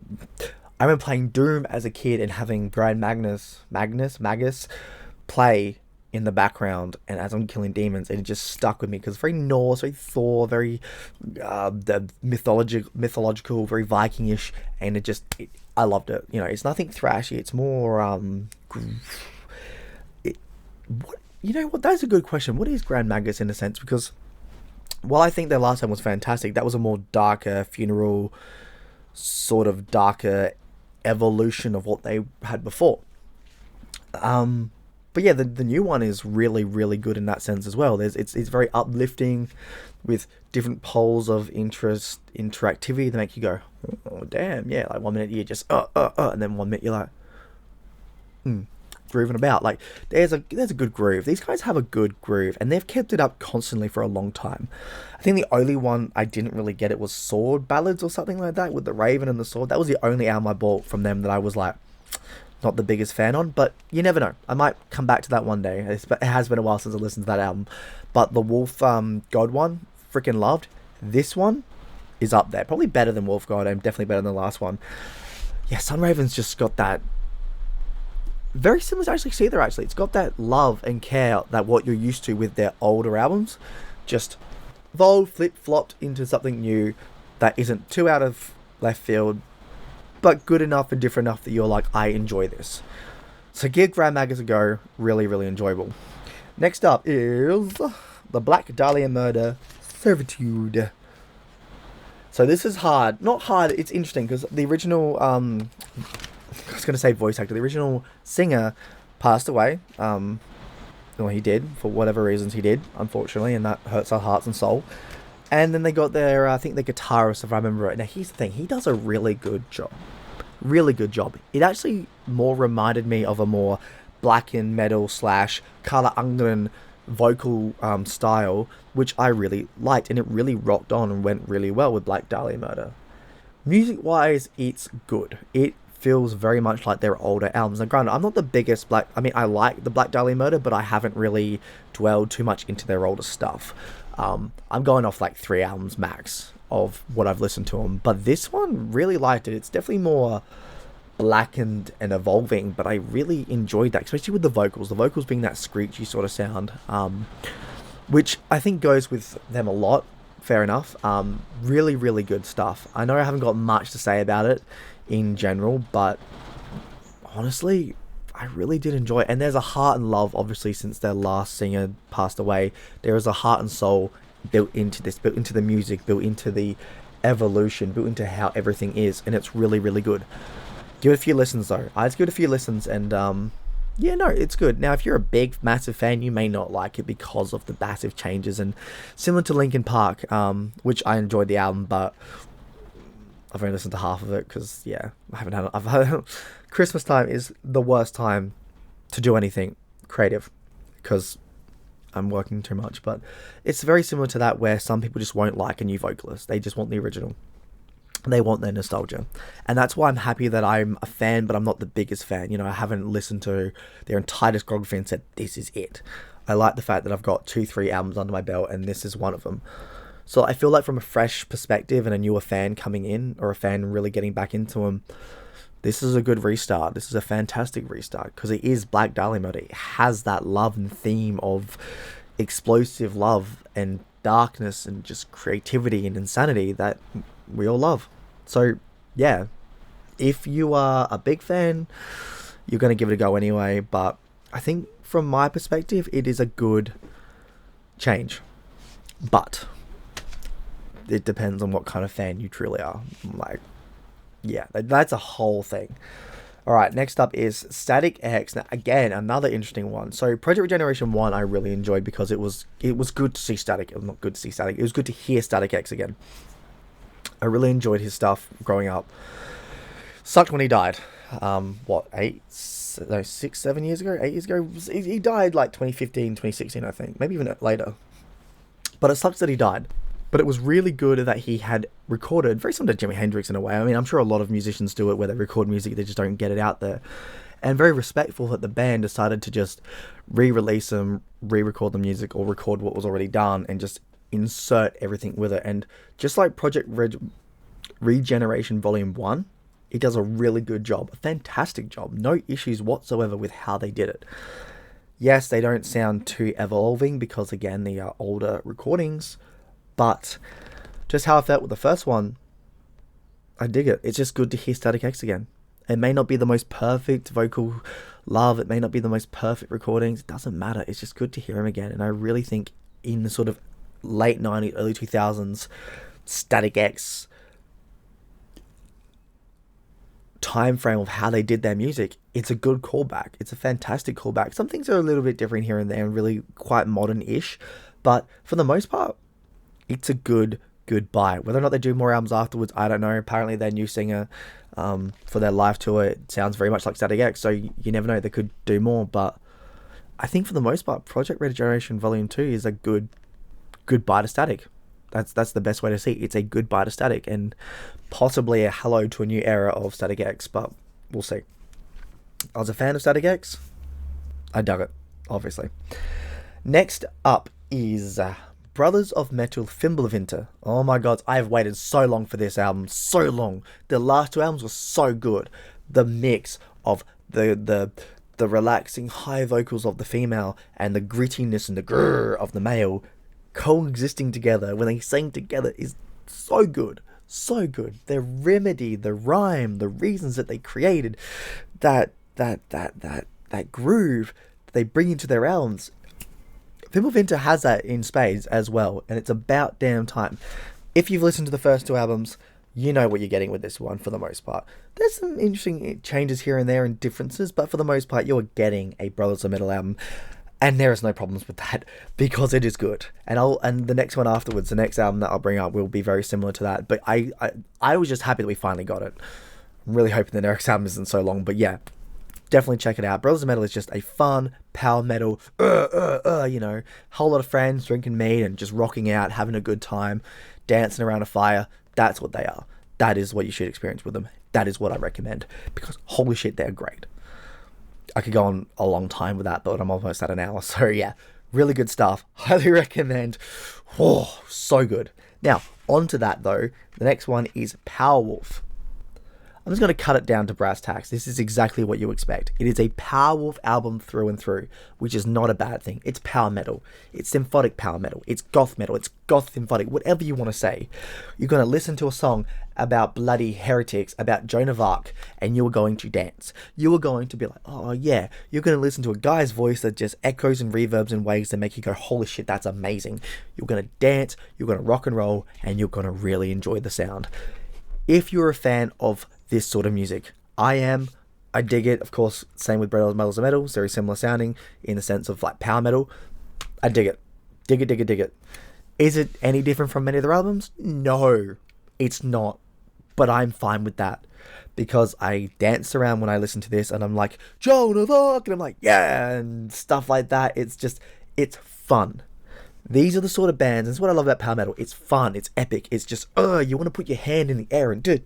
S1: I remember playing Doom as a kid and having Brian Magus play in the background, and as I'm killing demons, and it just stuck with me because very Norse, very Thor, very the mythological, very Vikingish, and I loved it. You know, it's nothing thrashy. It's more what you know what? That's a good question. What is Grand Magus in a sense? Because while I think their last time was fantastic, that was a more darker funeral, sort of darker evolution of what they had before. But yeah, the new one is really, really good in that sense as well. It's very uplifting, with different poles of interactivity that make you go, oh damn, yeah. Like 1 minute you're just and then 1 minute you're like, grooving about. Like there's a good groove. These guys have a good groove, and they've kept it up constantly for a long time. I think the only one I didn't really get it was Sword Ballads or something like that, with the Raven and the Sword. That was the only album I bought from them that I was like, not the biggest fan on, but you never know. I might come back to that one day. It has been a while since I listened to that album. But the Wolf God one, freaking loved. This one is up there. Probably better than Wolf God, and definitely better than the last one. Yeah, Sunraven's just got that, very similar to actually Seether, actually. It's got that love and care that what you're used to with their older albums. Just evolved, flip-flopped into something new that isn't too out of left field, but good enough and different enough that you're like, I enjoy this. So give Grand Magus a go. Really, really enjoyable. Next up is the Black Dahlia Murder Servitude. So this is hard. Not hard, it's interesting because the original, I was going to say voice actor, the original singer passed away. Well, he did, for whatever reasons he did, unfortunately, and that hurts our hearts and soul. And then they got their, I think the guitarist, if I remember right. Now, here's the thing. He does a really good job. Really good job. It actually more reminded me of a more blackened metal / Karla Ungren vocal style, which I really liked. And it really rocked on and went really well with Black Dahlia Murder. Music-wise, it's good. It feels very much like their older albums. Now, granted, I'm not the biggest I like the Black Dahlia Murder, but I haven't really dwelled too much into their older stuff. I'm going off like 3 albums max of what I've listened to them, but this one, really liked it. It's definitely more blackened and evolving, but I really enjoyed that, especially with the vocals being that screechy sort of sound, which I think goes with them a lot. Fair enough. Really, really good stuff. I know I haven't got much to say about it in general, but honestly, I really did enjoy it. And there's a heart and love, obviously, since their last singer passed away. There is a heart and soul built into this, built into the music, built into the evolution, built into how everything is, and it's really, really good. Give it a few listens, though. I'd give it a few listens, and yeah, no, it's good. Now, if you're a big, massive fan, you may not like it because of the massive changes, and similar to Linkin Park, which I enjoyed the album, but I've only listened to half of it because, yeah, I've had Christmas time is the worst time to do anything creative because I'm working too much. But it's very similar to that, where some people just won't like a new vocalist. They just want the original. They want their nostalgia. And that's why I'm happy that I'm a fan, but I'm not the biggest fan. You know, I haven't listened to their entire discography and said, this is it. I like the fact that I've got 2-3 albums under my belt, and this is one of them. So I feel like from a fresh perspective and a newer fan coming in, or a fan really getting back into them, this is a good restart. This is a fantastic restart, because it is Black Dahlia Murder. It has that love and theme of explosive love and darkness and just creativity and insanity that we all love. So yeah, if you are a big fan, you're going to give it a go anyway. But I think from my perspective, it is a good change. But it depends on what kind of fan you truly are. Like, yeah, that's a whole thing. Alright, next up is Static X. Now, again, another interesting one. So, Project Regeneration 1 I really enjoyed because it was good to see Static. It was not good to see Static. It was good to hear Static X again. I really enjoyed his stuff growing up. Sucked when he died. 6, 7 years ago? 8 years ago? He died like 2015, 2016, I think. Maybe even later. But it sucks that he died. But it was really good that he had recorded, very similar to Jimi Hendrix in a way. I mean, I'm sure a lot of musicians do it where they record music, they just don't get it out there. And very respectful that the band decided to just re-release them, re-record the music, or record what was already done and just insert everything with it. And just like Project Regeneration Volume 1, it does a really good job, a fantastic job. No issues whatsoever with how they did it. Yes, they don't sound too evolving because, again, they are older recordings, but just how I felt with the first one, I dig it. It's just good to hear Static X again. It may not be the most perfect vocal love, it may not be the most perfect recordings, it doesn't matter. It's just good to hear him again, and I really think in the sort of late 90s, early 2000s, Static X time frame of how they did their music, it's a good callback. It's a fantastic callback. Some things are a little bit different here and there and really quite modern-ish, but for the most part, it's a good buy. Whether or not they do more albums afterwards, I don't know. Apparently their new singer for their live tour, it sounds very much like Static X, so you never know, they could do more, but I think for the most part, Project Regeneration Volume 2 is a good buy to Static. That's the best way to see it. It's a good buy to Static, and possibly a hello to a new era of Static X, but we'll see. I was a fan of Static X. I dug it, obviously. Next up is Brothers of Metal Fimbulvinter. Oh my god, I have waited so long for this album. So long. The last two albums were so good. The mix of the relaxing high vocals of the female and the grittiness and the grrr of the male coexisting together when they sing together is so good. So good. Their remedy, the rhyme, the reasons that they created, that groove that they bring into their albums. Fimbulvinter has that in spades as well, and it's about damn time. If you've listened to the first two albums, you know what you're getting with this one for the most part. There's some interesting changes here and there and differences, but for the most part, you're getting a Brothers of Metal album, and there is no problems with that because it is good. And the next one afterwards, the next album that I'll bring up will be very similar to that. But I was just happy that we finally got it. I'm really hoping the next album isn't so long, but yeah. Definitely check it out. Brothers of Metal is just a fun power metal, whole lot of friends drinking mead and just rocking out, having a good time, dancing around a fire. That's what they are. That is what you should experience with them. That is what I recommend, because holy shit, they're great. I could go on a long time with that, but I'm almost at an hour. So yeah, really good stuff. Highly recommend. Oh, so good. Now, on to that though. The next one is Powerwolf. I'm just going to cut it down to brass tacks. This is exactly what you expect. It is a Powerwolf album through and through, which is not a bad thing. It's power metal. It's symphonic power metal. It's goth metal. It's goth symphonic, whatever you want to say. You're going to listen to a song about bloody heretics, about Joan of Arc, and you are going to dance. You are going to be like, oh yeah. You're going to listen to a guy's voice that just echoes and reverbs in ways that make you go, holy shit, that's amazing. You're going to dance, you're going to rock and roll, and you're going to really enjoy the sound. If you're a fan of this sort of music, I am. I dig it. Of course, same with Brothers of Metal. Very similar sounding in the sense of like power metal. I dig it. Dig it. Is it any different from many other albums? No, it's not. But I'm fine with that, because I dance around when I listen to this and I'm like, Joan of Arc, and I'm like, yeah, and stuff like that. It's fun. These are the sort of bands, and that's what I love about power metal. It's fun, it's epic, it's just, you want to put your hand in the air and duh.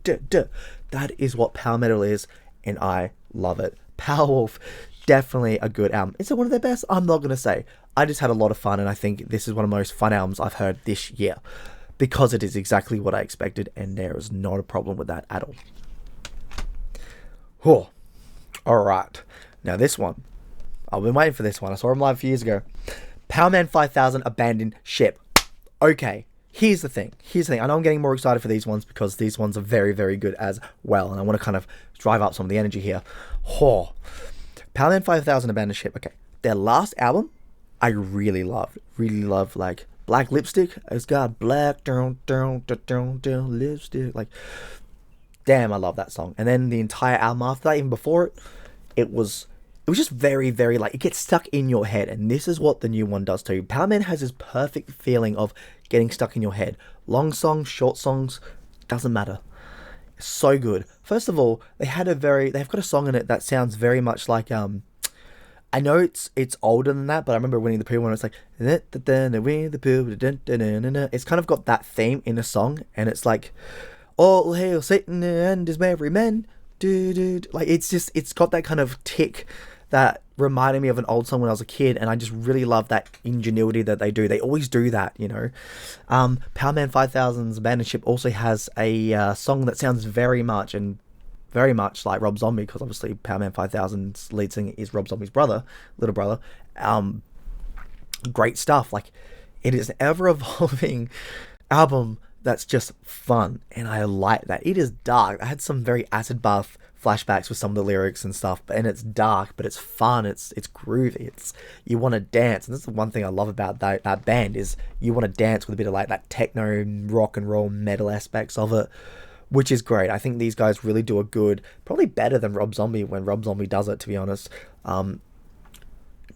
S1: That is what power metal is, and I love it. Powerwolf, definitely a good album. Is it one of their best? I'm not going to say. I just had a lot of fun, and I think this is one of the most fun albums I've heard this year, because it is exactly what I expected, and there is not a problem with that at all. Oh, alright. Now this one, I've been waiting for this one. I saw him live a few years ago. Powerman 5000 Abandoned Ship. Okay, here's the thing. I know I'm getting more excited for these ones because these ones are very, very good as well. And I want to kind of drive up some of the energy here. Oh, Powerman 5000 Abandoned Ship. Okay, their last album, I really loved. Really loved, like, Black Lipstick. It's got black, lipstick. Like, damn, I love that song. And then the entire album after that, even before it, it was just very, very, like, it gets stuck in your head, and this is what the new one does too. Powerman has this perfect feeling of getting stuck in your head. Long songs, short songs, doesn't matter. It's so good. First of all, they've got a song in it that sounds very much like, I know it's older than that, but I remember Winnie the Pooh when it's like, Winnie the Pooh, it's kind of got that theme in a song, and it's like, all hail Satan and his merry men, like, it's got that kind of tick that reminded me of an old song when I was a kid, and I just really love that ingenuity that they do. They always do that, you know. Powerman 5000's Abandoned also has a song that sounds very much like Rob Zombie, because obviously Powerman 5000's lead singer is Rob Zombie's little brother. Great stuff. Like, it is an ever-evolving album that's just fun, and I like that. It is dark. I had some very acid bath flashbacks with some of the lyrics and stuff, and it's dark, but it's fun. It's groovy. It's, you want to dance, and this is the one thing I love about that band, is you want to dance with a bit of like that techno, rock and roll, metal aspects of it, which is great. I think these guys really do a good, probably better than Rob Zombie when Rob Zombie does it, to be honest.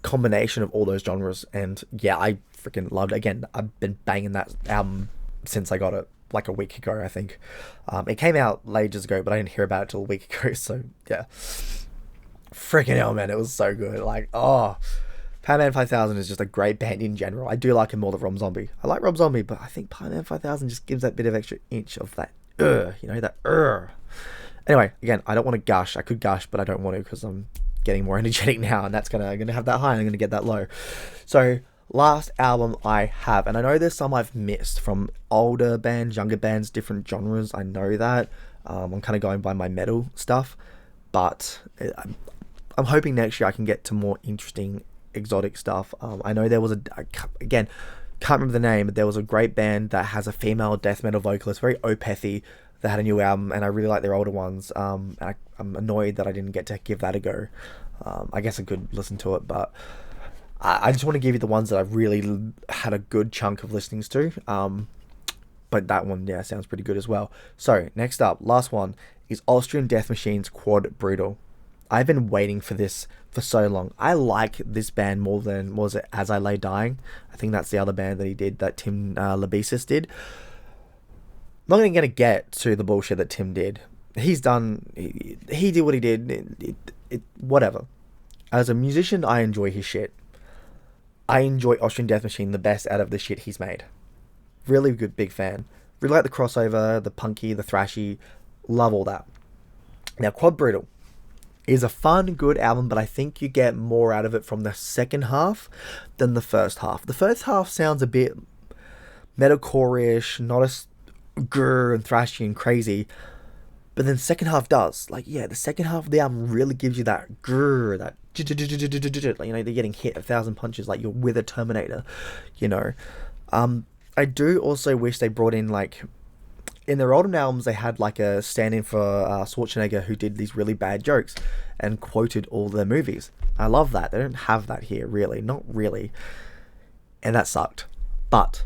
S1: Combination of all those genres, and yeah, I freaking loved it. Again, I've been banging that album since I got it like a week ago, I think. It came out ages ago, but I didn't hear about it till a week ago, so yeah. Freaking hell, man, it was so good. Like, oh, Powerman 5000 is just a great band in general. I do like him more than Rob Zombie. I like Rob Zombie, but I think Powerman 5000 just gives that bit of extra inch of that, you know, that. Anyway, again, I don't want to gush. I could gush, but I don't want to, because I'm getting more energetic now, and that's gonna have that high, and I'm gonna get that low. So, last album I have, and I know there's some I've missed from older bands, younger bands, different genres. I know that. I'm kind of going by my metal stuff, but I'm hoping next year I can get to more interesting, exotic stuff. I know there was can't remember the name, but there was a great band that has a female death metal vocalist, very Opethy, that had a new album, and I really like their older ones. And I'm annoyed that I didn't get to give that a go. I guess I could listen to it, but I just want to give you the ones that I've really had a good chunk of listenings to. But that one, yeah, sounds pretty good as well. So, next up, last one, is Austrian Death Machine's Quad Brutal. I've been waiting for this for so long. I like this band more than, was it As I Lay Dying? I think that's the other band that he did, that Tim Labesis did. I'm not going to get to the bullshit that Tim did. He's done, he did what he did, whatever. As a musician, I enjoy his shit. I enjoy Austrian Death Machine the best out of the shit he's made. Really good, big fan. Really like the crossover, the punky, the thrashy. Love all that. Now, Quad Brutal is a fun, good album, but I think you get more out of it from the second half than the first half. The first half sounds a bit metalcore-ish, not as grr and thrashy and crazy, but then second half does. Like, yeah, the second half of the album really gives you that grr, that, you know, they're getting hit 1,000 punches like you're with a Terminator, you know. I do also wish they brought in, like, in their older albums, they had like a stand-in for Schwarzenegger, who did these really bad jokes and quoted all their movies. I love that. They don't have that here, really. Not really. And that sucked. But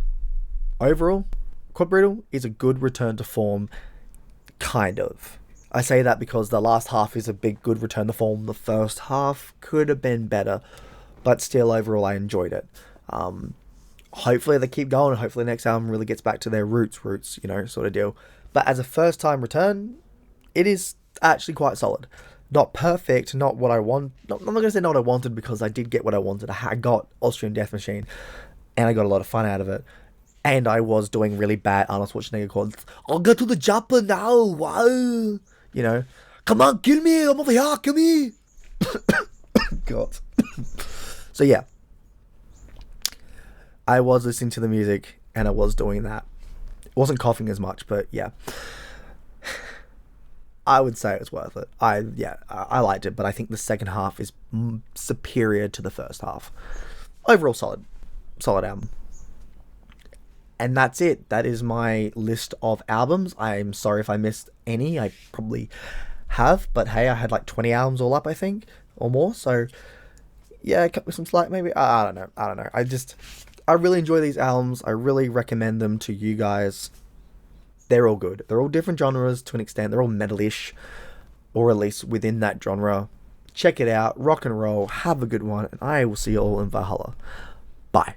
S1: overall, Quad Brutal is a good return to form, kind of. I say that because the last half is a big good return to form. The first half could have been better, but still overall I enjoyed it. Hopefully they keep going, and hopefully the next album really gets back to their roots, you know, sort of deal. But as a first time return, it is actually quite solid. Not perfect, not what I want. I'm not going to say not what I wanted, because I did get what I wanted. I got Austrian Death Machine, and I got a lot of fun out of it. And I was doing really bad Arnold Schwarzenegger called, I'll get to the chopper now, wow. You know, come on, kill me, I'm over here, kill me. God. So yeah. I was listening to the music, and I was doing that. It wasn't coughing as much, but yeah. I would say it's worth it. I liked it, but I think the second half is superior to the first half. Overall, solid album. And that's it. That is my list of albums. I'm sorry if I missed any. I probably have, but hey, I had like 20 albums all up, I think, or more. So yeah, cut with some slack maybe. I don't know. I really enjoy these albums. I really recommend them to you guys. They're all good. They're all different genres to an extent. They're all metal-ish, or at least within that genre. Check it out. Rock and roll. Have a good one. And I will see you all in Valhalla. Bye.